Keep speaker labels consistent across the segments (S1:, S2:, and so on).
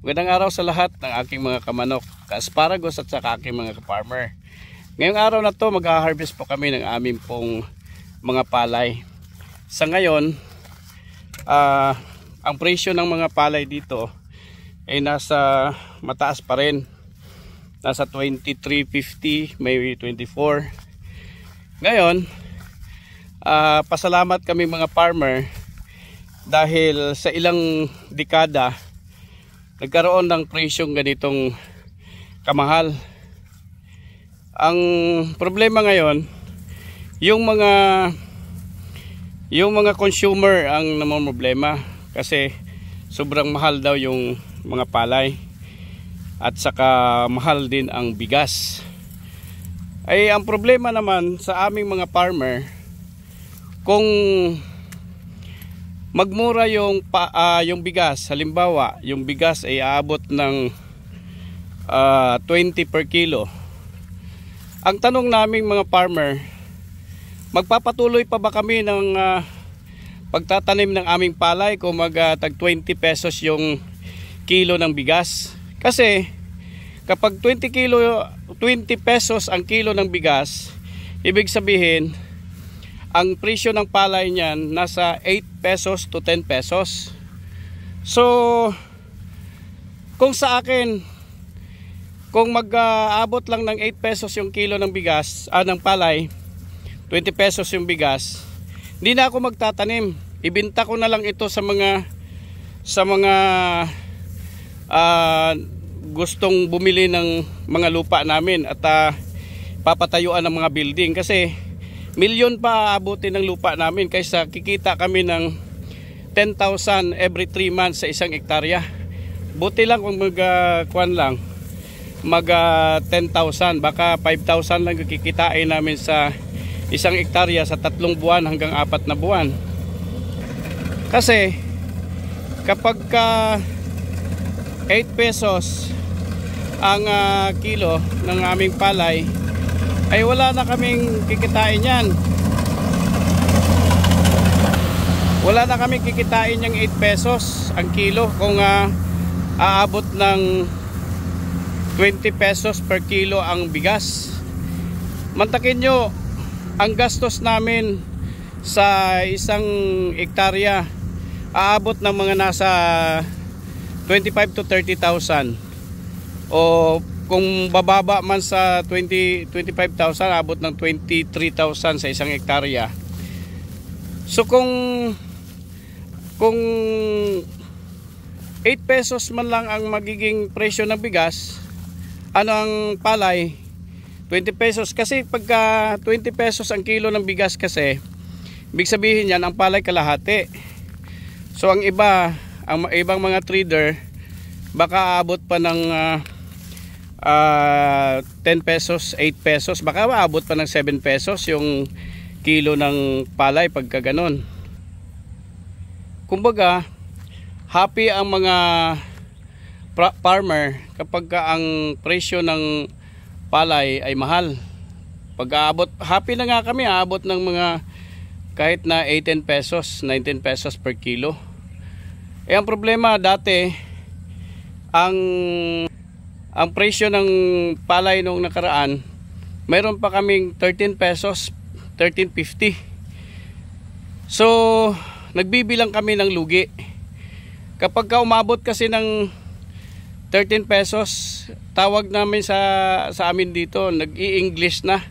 S1: Magandang araw sa lahat ng aking mga kamanok, ka-asparagus at saka aking mga ka-farmer. Ngayong araw na to mag-harvest po kami ng aming pong mga palay. Sa ngayon, ang presyo ng mga palay dito ay nasa mataas pa rin. Nasa 23.50, may 24. Ngayon, pasalamat kami mga farmer dahil sa ilang dekada nagkaroon ng presyong ganitong kamahal. Ang problema ngayon, yung mga consumer ang namomroblema kasi sobrang mahal daw yung mga palay at saka mahal din ang bigas. Ay ang problema naman sa aming mga farmer, kung magmura yung bigas, halimbawa yung bigas ay aabot ng 20 per kilo. Ang tanong naming mga farmer, magpapatuloy pa ba kami ng pagtatanim ng aming palay kung tag 20 pesos yung kilo ng bigas? Kasi kapag 20 pesos ang kilo ng bigas, ibig sabihin ang presyo ng palay niyan nasa 8 pesos to 10 pesos. So, kung sa akin, kung mag-aabot lang ng 8 pesos yung kilo ng bigas, ng palay, 20 pesos yung bigas, hindi na ako magtatanim. Ibenta ko na lang ito sa mga gustong bumili ng mga lupa namin at papatayuan ng mga building, kasi milyon pa aabutin ng lupa namin kaysa kikita kami ng 10,000 every 3 months sa isang hektarya. Buti lang kung mag 10,000, baka 5,000 lang kikitain namin sa isang hektarya sa 3 buwan hanggang 4 na buwan. Kasi kapag 8 pesos ang kilo ng aming palay, ay wala na kaming kikitain yan. Wala na kaming kikitain yung 8 pesos ang kilo kung aabot ng 20 pesos per kilo ang bigas. Mantakin nyo, ang gastos namin sa isang hektarya aabot ng mga nasa 25 to 30,000, o kung bababa man sa 25,000, abot ng 23,000 sa isang hektarya. So kung 8 pesos man lang ang magiging presyo ng bigas, ang palay 20 pesos. Kasi pagka 20 pesos ang kilo ng bigas, kasi ibig sabihin yan ang palay kalahati. So ang ibang mga trader baka aabot pa ng 10 pesos, 8 pesos, baka maabot pa ng 7 pesos yung kilo ng palay pagka ganon. Kumbaga, happy ang mga farmer kapag ang presyo ng palay ay mahal. Happy na nga kami, aabot ng mga kahit na 18 pesos, 19 pesos per kilo. Ang problema dati, ang presyo ng palay nung nakaraan, mayroon pa kaming 13 pesos, 13.50. So, nagbibilang kami ng lugi. Kapag umabot kasi ng 13 pesos, tawag namin sa amin dito, nag-i-English na,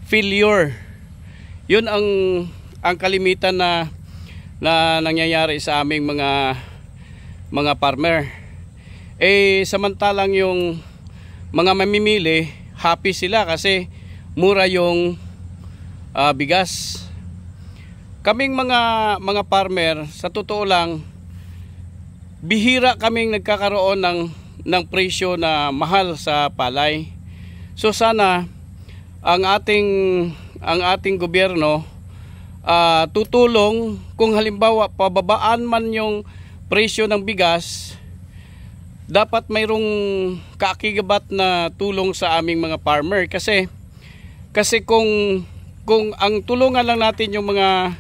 S1: failure. Yun ang kalimitan na nangyayari sa aming mga farmer. Samantalang yung mga mamimili, happy sila kasi mura yung bigas. Kaming mga farmer, sa totoo lang, bihira kaming nagkakaroon ng presyo na mahal sa palay. So sana ang ating gobyerno tutulong, kung halimbawa pababaan man yung presyo ng bigas, dapat mayroong kaakibat na tulong sa aming mga farmer, kasi kung ang tulungan lang natin yung mga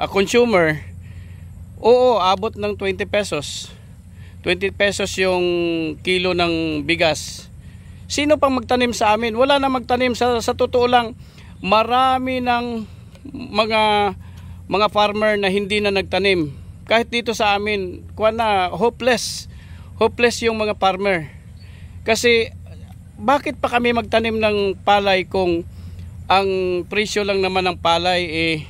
S1: consumer, Oo, abot ng 20 pesos. 20 pesos yung kilo ng bigas. Sino pang magtanim sa amin? Wala na magtanim. Sa totoo lang, marami ng mga farmer na hindi na nagtanim. Kahit dito sa amin, hopeless. Hopeless yung mga farmer. Kasi bakit pa kami magtanim ng palay kung ang presyo lang naman ng palay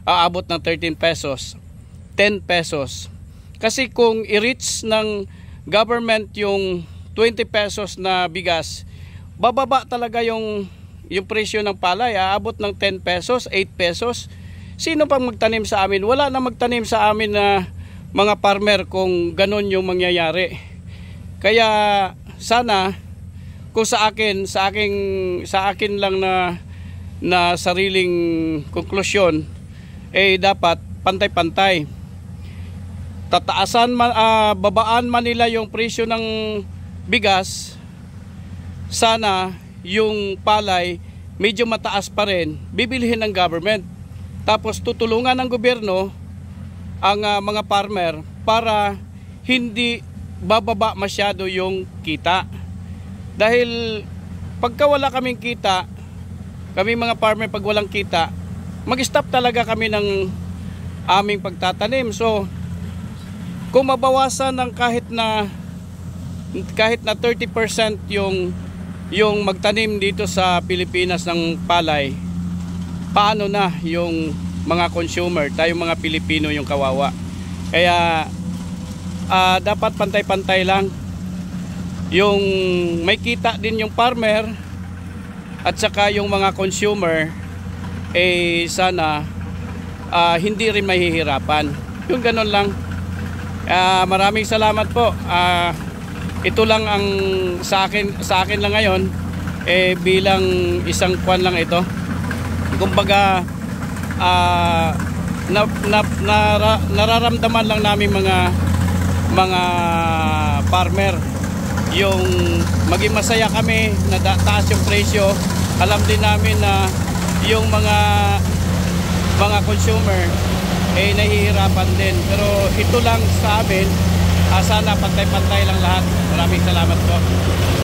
S1: aabot ng 13 pesos, 10 pesos. Kasi kung i-reach ng government yung 20 pesos na bigas, bababa talaga yung presyo ng palay, aabot ng 10 pesos, 8 pesos. Sino pang magtanim sa amin? Wala na magtanim sa amin na mga farmer kung ganun yung mangyayari. Kaya sana kung sa akin lang na sariling konklusyon, dapat pantay-pantay. Babaan man nila yung presyo ng bigas, sana yung palay medyo mataas pa rin, bibilihin ng government. Tapos tutulungan ng gobyerno ang mga farmer para hindi bababa masyado yung kita. Dahil pagka wala kaming kita, kami mga farmer pag walang kita, mag-stop talaga kami ng aming pagtatanim. So kung mabawasan ng kahit na 30% yung magtanim dito sa Pilipinas ng palay, paano na yung mga consumer, tayong mga Pilipino yung kawawa. Kaya dapat pantay-pantay lang. Yung may kita din yung farmer at saka yung mga consumer, sana hindi rin mahihirapan. Yung ganun lang. Maraming salamat po. Ito lang ang sa akin lang ngayon, bilang isang kwan lang ito. Kumbaga nararamdaman lang namin mga farmer yung maging masaya kami na taas yung presyo. Alam din namin na yung mga consumer nahihirapan din. Pero ito lang sa amin, sana pantay-pantay lang lahat. Maraming salamat po.